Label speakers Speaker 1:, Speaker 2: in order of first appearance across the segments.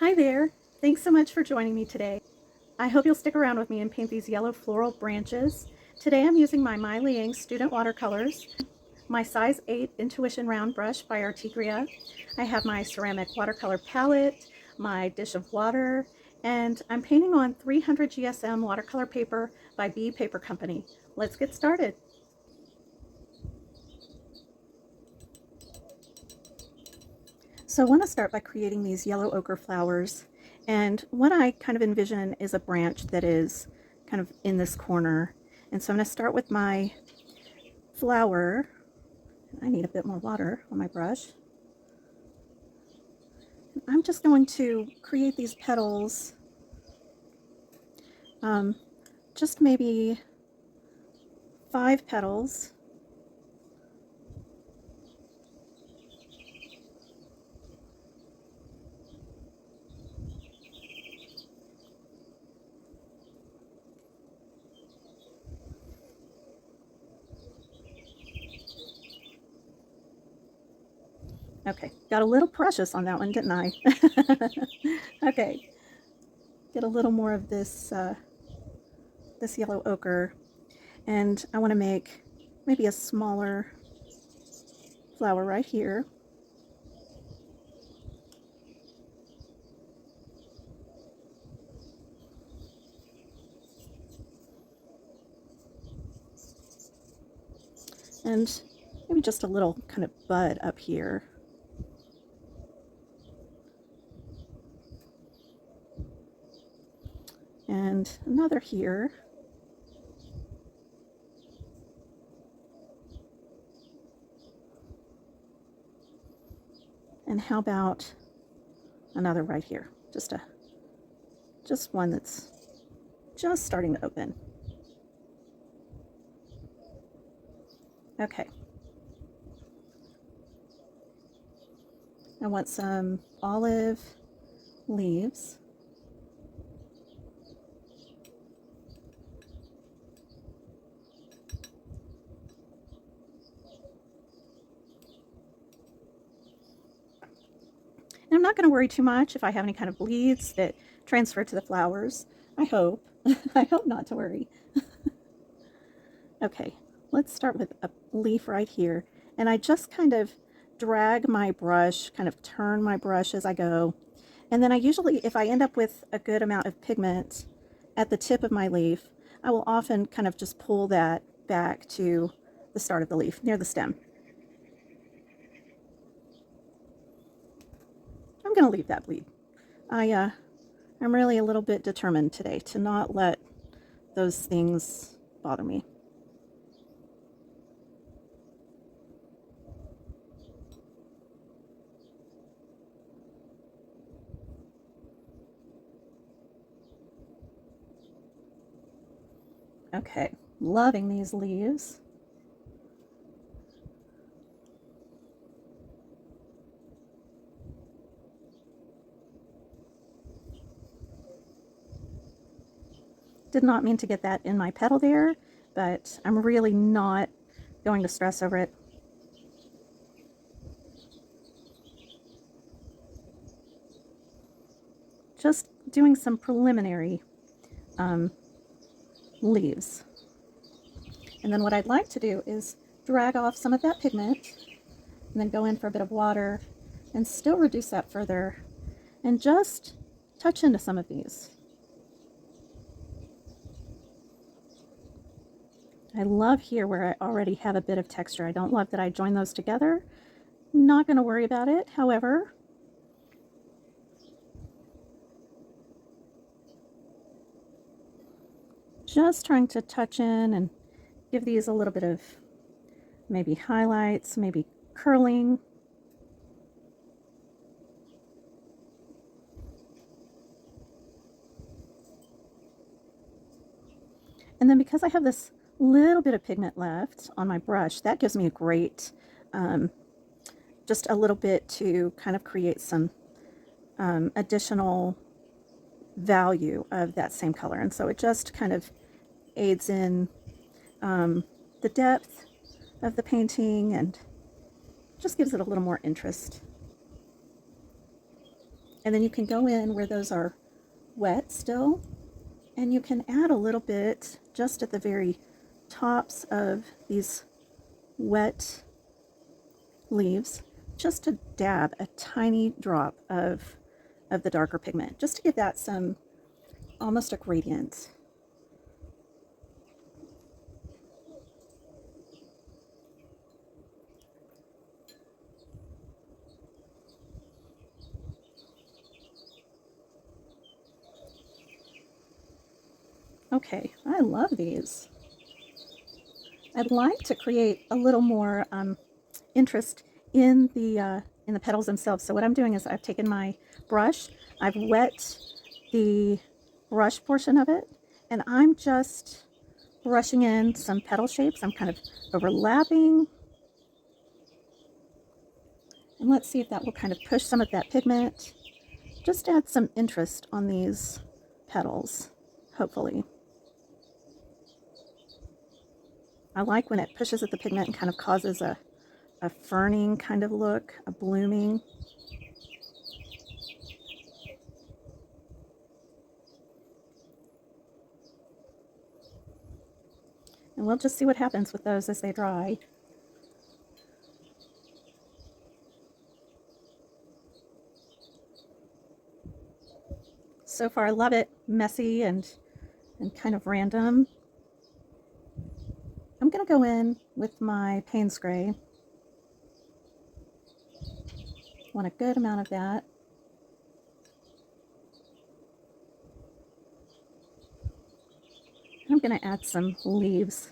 Speaker 1: Hi there! Thanks so much for joining me today. I hope you'll stick around with me and paint these yellow floral branches. Today I'm using my Mei Liang Student Watercolors, my size 8 Intuition Round Brush by Artegria. I have my ceramic watercolor palette, my dish of water, and I'm painting on 300 GSM watercolor paper by B Paper Company. Let's get started. So I want to start by creating these yellow ochre flowers, and what I kind of envision is a branch that is kind of in this corner. And so I'm going to start with my flower. I need a bit more water on my brush. I'm just going to create these petals, just maybe 5 petals. Okay, got a little precious on that one, didn't I? Okay, get a little more of this this yellow ochre, and I want to make maybe a smaller flower right here. And maybe just a little kind of bud up here. And another here. And how about another right here? Just one that's just starting to open. Okay. I want some olive leaves. And I'm not going to worry too much if I have any kind of bleeds that transfer to the flowers. I hope. I hope not to worry. Okay, let's start with a leaf right here. And I just kind of drag my brush, kind of turn my brush as I go. And then I usually, if I end up with a good amount of pigment at the tip of my leaf, I will often kind of just pull that back to the start of the leaf, near the stem. I'm going to leave that bleed. I'm really a little bit determined today to not let those things bother me. Okay, loving these leaves. Did not mean to get that in my petal there, but I'm really not going to stress over it. Just doing some preliminary leaves. And then what I'd like to do is drag off some of that pigment and then go in for a bit of water and still reduce that further and just touch into some of these. I love here where I already have a bit of texture. I don't love that I join those together. Not going to worry about it, however. Just trying to touch in and give these a little bit of maybe highlights, maybe curling. And then because I have this little bit of pigment left on my brush, that gives me a great, just a little bit to kind of create some additional value of that same color. And so it just kind of aids in the depth of the painting and just gives it a little more interest. And then you can go in where those are wet still, and you can add a little bit just at the very tops of these wet leaves, just to dab a tiny drop of the darker pigment, just to give that some, almost a gradient. Okay, I love these. I'd like to create a little more interest in the petals themselves. So what I'm doing is I've taken my brush, I've wet the brush portion of it, and I'm just brushing in some petal shapes. I'm kind of overlapping. And let's see if that will kind of push some of that pigment. Just add some interest on these petals, hopefully. I like when it pushes at the pigment and kind of causes a ferning kind of look, a blooming. And we'll just see what happens with those as they dry. So far, I love it. Messy and kind of random. I'm going to go in with my Payne's Gray. Want a good amount of that. I'm going to add some leaves.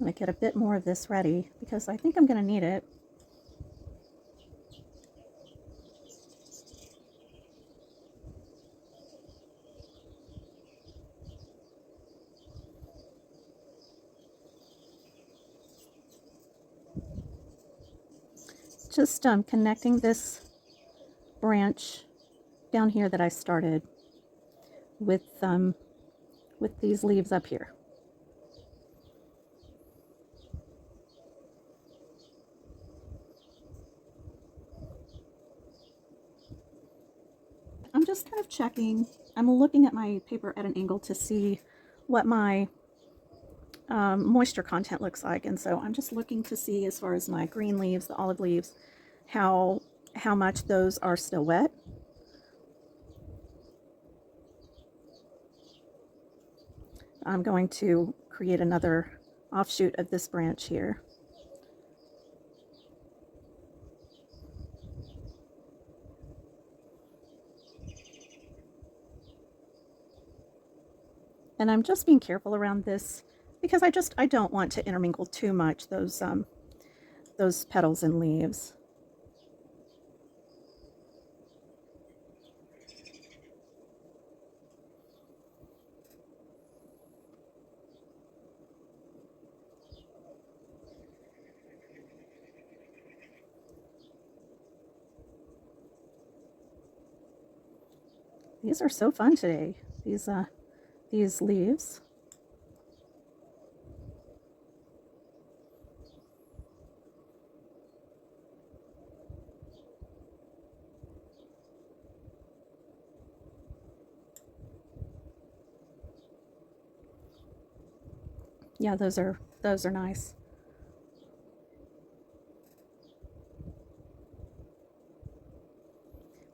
Speaker 1: I'm going to get a bit more of this ready because I think I'm going to need it. Just connecting this branch down here that I started with these leaves up here. I'm just kind of checking. I'm looking at my paper at an angle to see what my moisture content looks like, and so I'm just looking to see, as far as my green leaves, the olive leaves, how much those are still wet. I'm going to create another offshoot of this branch here. And I'm just being careful around this because I don't want to intermingle too much those petals and leaves. These are so fun today, these leaves. Yeah, those are nice.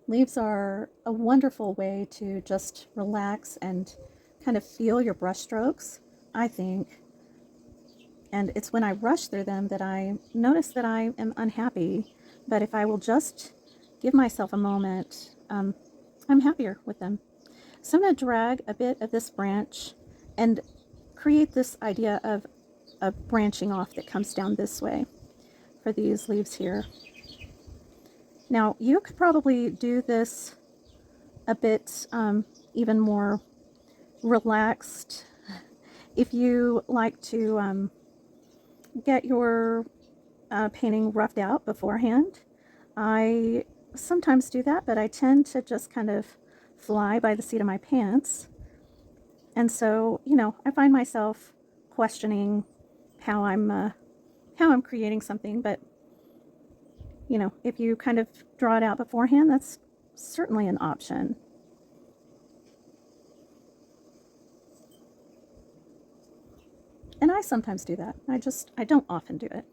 Speaker 1: Leaves are a wonderful way to just relax and kind of feel your brush strokes, I think. And it's when I rush through them that I notice that I am unhappy. But if I will just give myself a moment, I'm happier with them. So I'm going to drag a bit of this branch and create this idea of a branching off that comes down this way for these leaves here. Now, you could probably do this a bit even more relaxed if you like to get your painting roughed out beforehand. I sometimes do that, but I tend to just kind of fly by the seat of my pants. And so, you know, I find myself questioning how I'm creating something, but you know, if you kind of draw it out beforehand, that's certainly an option. And I sometimes do that. I don't often do it.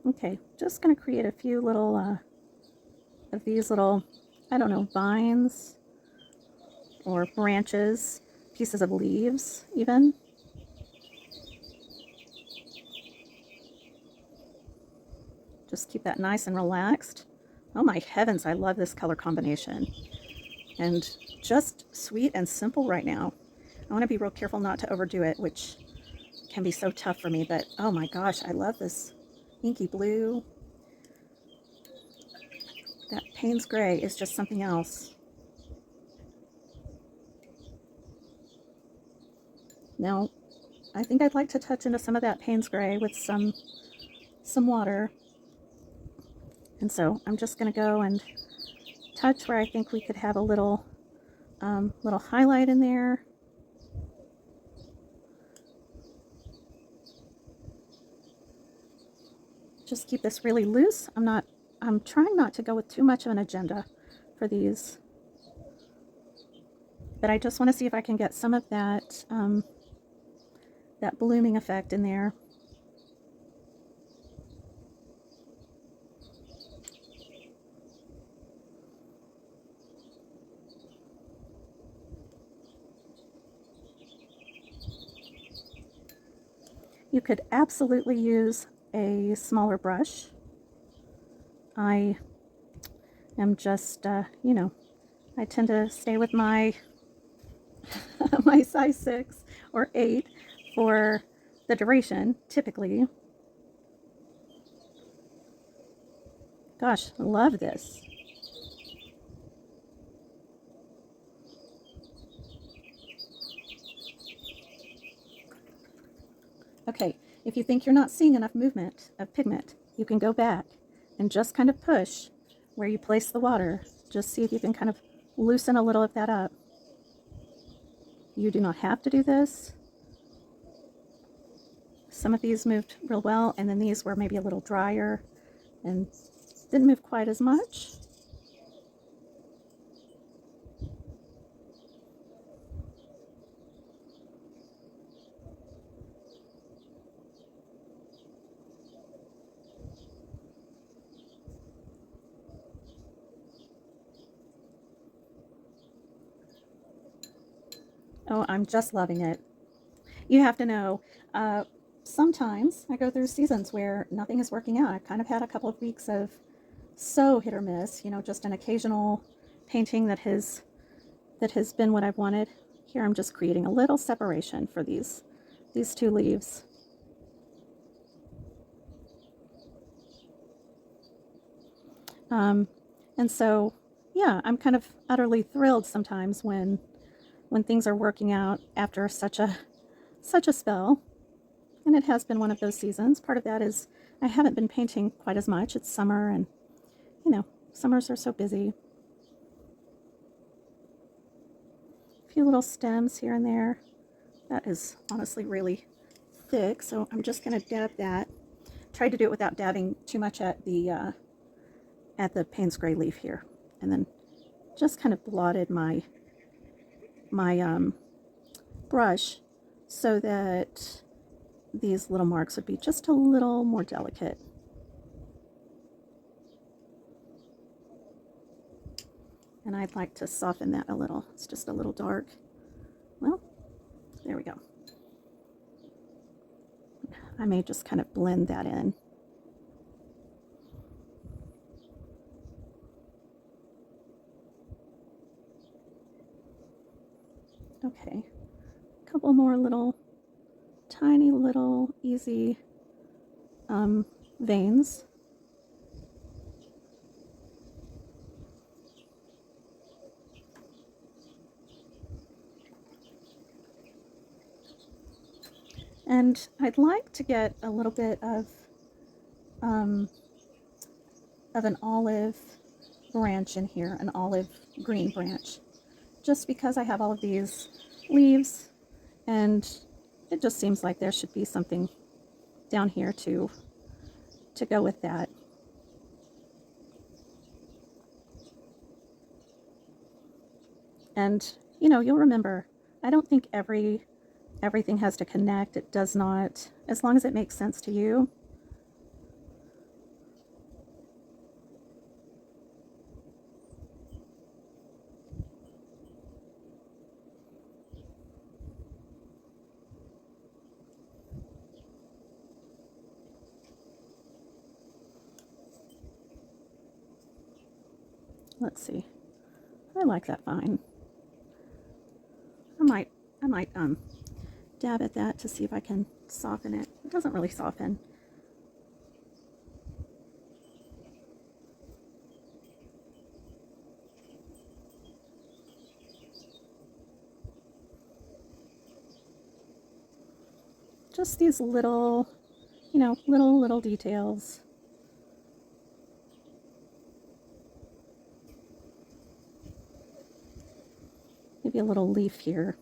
Speaker 1: Okay, just going to create a few little of these little, I don't know, vines or branches, pieces of leaves even. Just keep that nice and relaxed. Oh my heavens, I love this color combination. And just sweet and simple right now. I want to be real careful not to overdo it, which can be so tough for me, but oh my gosh, I love this inky blue. That Payne's gray is just something else. Now, I think I'd like to touch into some of that Payne's gray with some water. And so I'm just going to go and touch where I think we could have a little highlight in there. Just keep this really loose. I'm trying not to go with too much of an agenda for these. But I just want to see if I can get some of that, that blooming effect in there. You could absolutely use a smaller brush. I am just, you know, I tend to stay with my my size 6 or 8 for the duration, typically. Gosh, I love this. Okay, if you think you're not seeing enough movement of pigment, you can go back and just kind of push where you place the water. Just see if you can kind of loosen a little of that up. You do not have to do this. Some of these moved real well, and then these were maybe a little drier and didn't move quite as much. Oh, I'm just loving it. You have to know, sometimes I go through seasons where nothing is working out. I've kind of had a couple of weeks of so hit or miss, you know, just an occasional painting that has been what I've wanted. Here I'm just creating a little separation for these two leaves. And so, yeah, I'm kind of utterly thrilled sometimes when things are working out after such a spell. And it has been one of those seasons. Part of that is I haven't been painting quite as much. It's summer, and you know, summers are so busy. A few little stems here and there. That is honestly really thick, so I'm just going to dab that tried to do it without dabbing too much at the Payne's Gray leaf here, and then just kind of blotted my brush so that these little marks would be just a little more delicate. And I'd like to soften that a little. It's just a little dark. Well, there we go. I may just kind of blend that in. Okay, a couple more little, tiny little easy veins. And I'd like to get a little bit of an olive branch in here, an olive green branch, just because I have all of these leaves, and it just seems like there should be something down here to go with that. And you know, you'll remember, I don't think everything has to connect. It does not, as long as it makes sense to you. Let's see. I like that vine. I might dab at that to see if I can soften it. It doesn't really soften. Just these little, you know, little details. Maybe a little leaf here.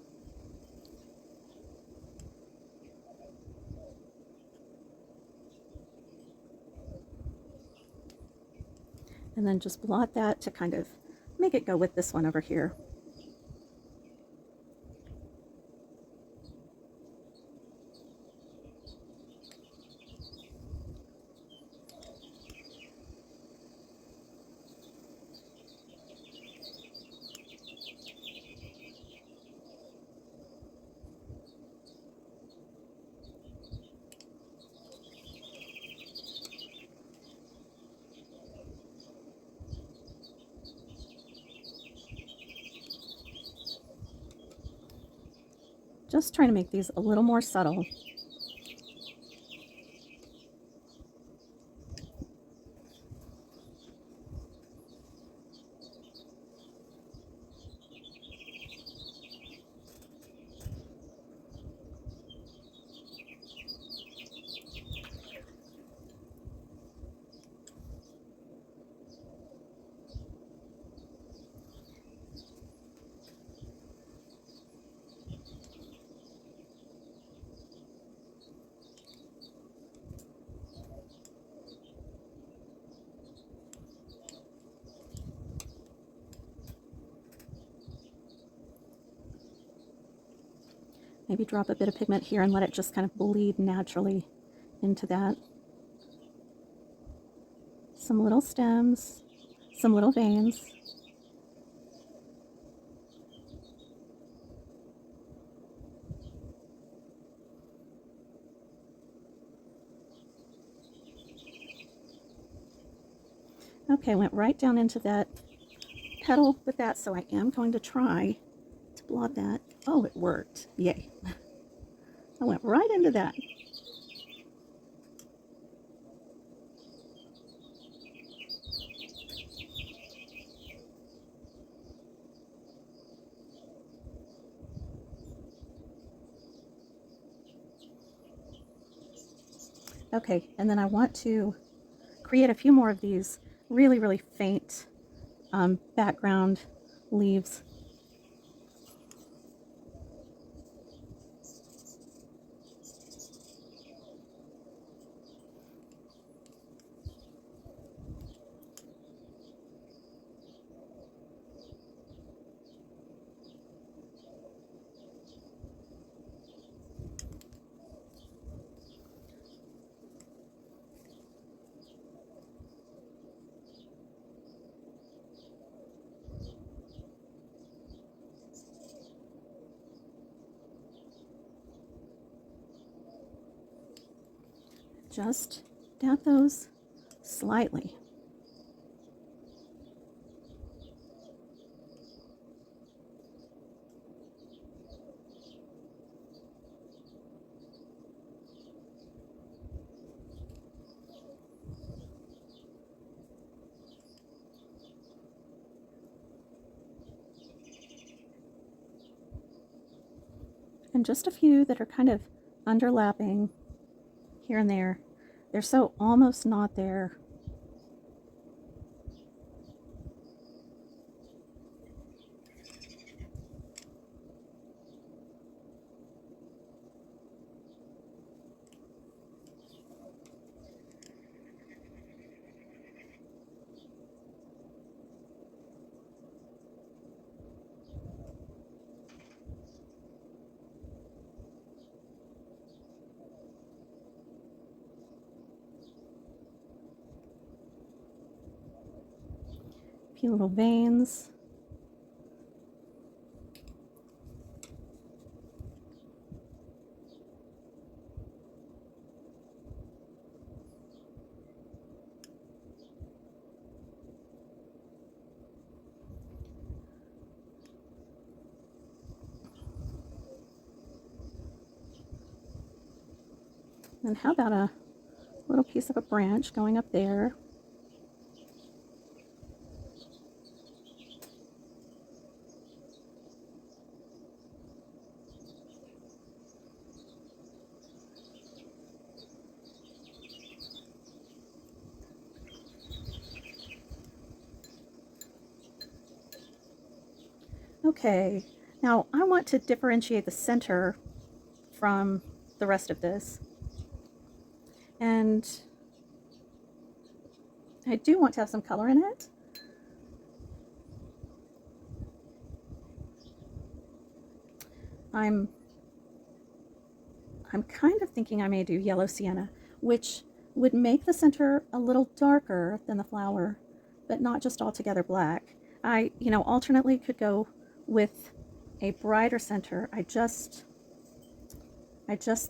Speaker 1: And then just blot that to kind of make it go with this one over here. Just trying to make these a little more subtle. Maybe drop a bit of pigment here and let it just kind of bleed naturally into that. Some little stems, some little veins. Okay, went right down into that petal with that, so I am going to try to blot that. Oh, it worked. Yay. I went right into that. Okay, and then I want to create a few more of these really faint background leaves. just dab those slightly. And just a few that are kind of underlapping here and there. They're so almost not there. A few little veins. And how about a little piece of a branch going up there? Okay, now I want to differentiate the center from the rest of this. And I do want to have some color in it. I'm kind of thinking I may do yellow sienna, which would make the center a little darker than the flower, but not just altogether black. I, alternately could go with a brighter center. I just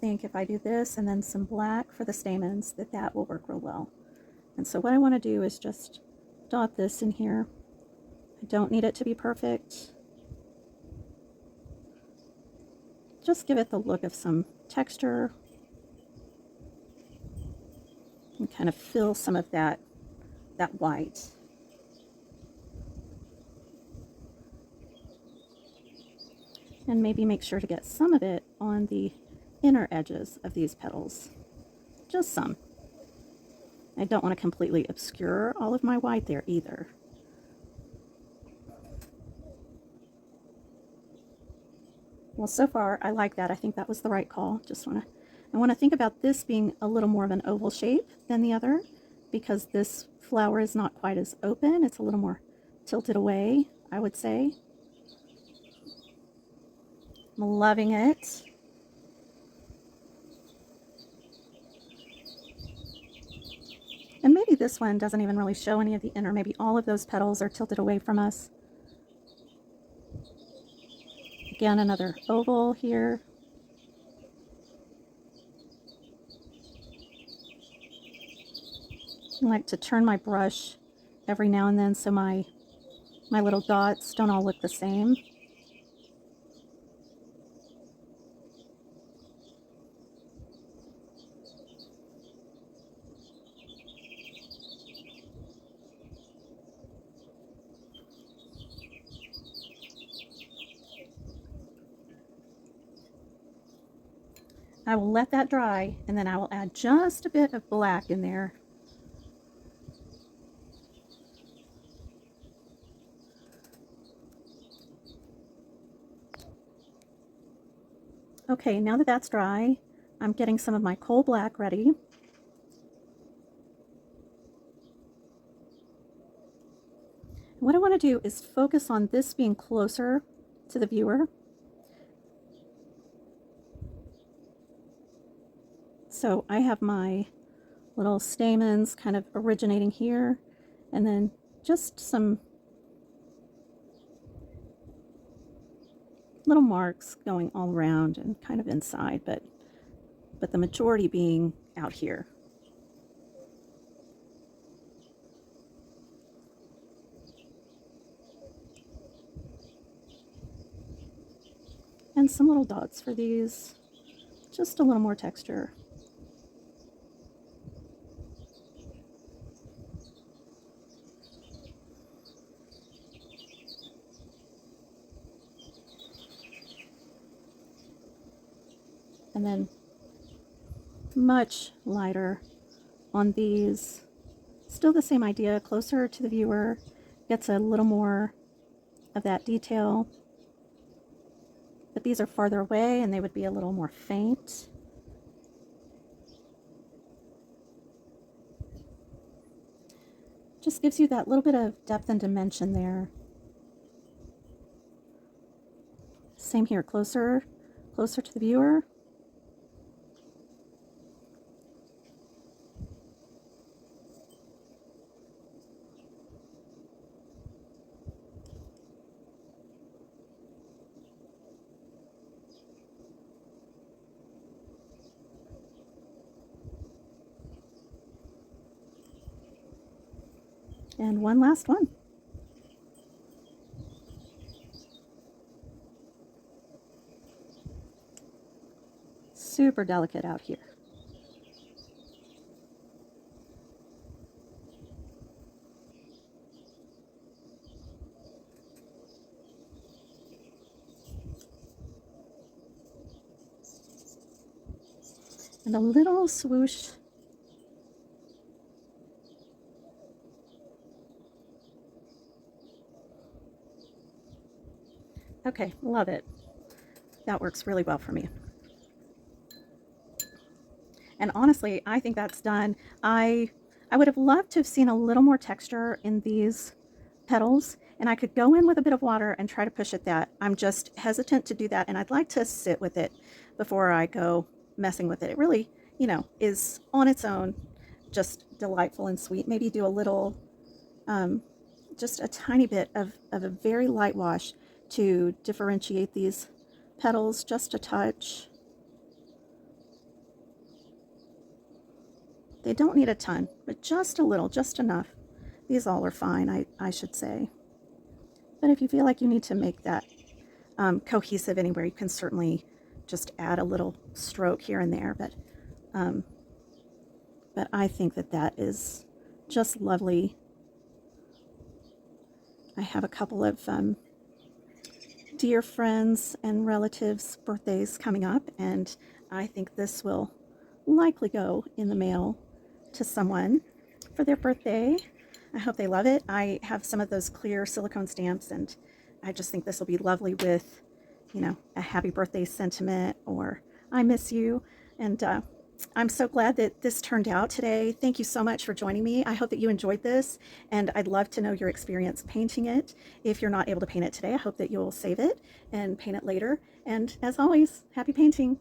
Speaker 1: think if I do this and then some black for the stamens, that will work real well. And so what I want to do is just dot this in here. I don't need it to be perfect. Just give it the look of some texture and kind of fill some of that white. And maybe make sure to get some of it on the inner edges of these petals. Just some. I don't want to completely obscure all of my white there either. Well, so far I like that. I think that was the right call. I want to think about this being a little more of an oval shape than the other, because this flower is not quite as open. It's a little more tilted away, I would say. I'm loving it. And maybe this one doesn't even really show any of the inner. Maybe all of those petals are tilted away from us. Again, another oval here. I like to turn my brush every now and then so my little dots don't all look the same. I will let that dry, and then I will add just a bit of black in there. Okay, now that that's dry, I'm getting some of my coal black ready. What I want to do is focus on this being closer to the viewer. So I have my little stamens kind of originating here, and then just some little marks going all around and kind of inside, but the majority being out here. And some little dots for these, just a little more texture. And then much lighter on these. Still the same idea, closer to the viewer, gets a little more of that detail. But these are farther away and they would be a little more faint. Just gives you that little bit of depth and dimension there. Same here, closer to the viewer. And one last one. Super delicate out here. And a little swoosh. Okay, love it. That works really well for me. And honestly, I think that's done. I would have loved to have seen a little more texture in these petals, and I could go in with a bit of water and try to push at that. I'm just hesitant to do that, and I'd like to sit with it before I go messing with it. It really, you know, is on its own just delightful and sweet. Maybe do a little, just a tiny bit of a very light wash to differentiate these petals, just a touch. They don't need a ton, but just a little, just enough. These all are fine, I should say. But if you feel like you need to make that cohesive anywhere, you can certainly just add a little stroke here and there. But I think that that is just lovely. I have a couple of dear friends and relatives' birthdays coming up, and I think this will likely go in the mail to someone for their birthday. I hope they love it. I have some of those clear silicone stamps, and I just think this will be lovely with, you know, a happy birthday sentiment or I miss you. And I'm so glad that this turned out today. Thank you so much for joining me. I hope that you enjoyed this, and I'd love to know your experience painting it. If you're not able to paint it today, I hope that you'll save it and paint it later. And as always, happy painting.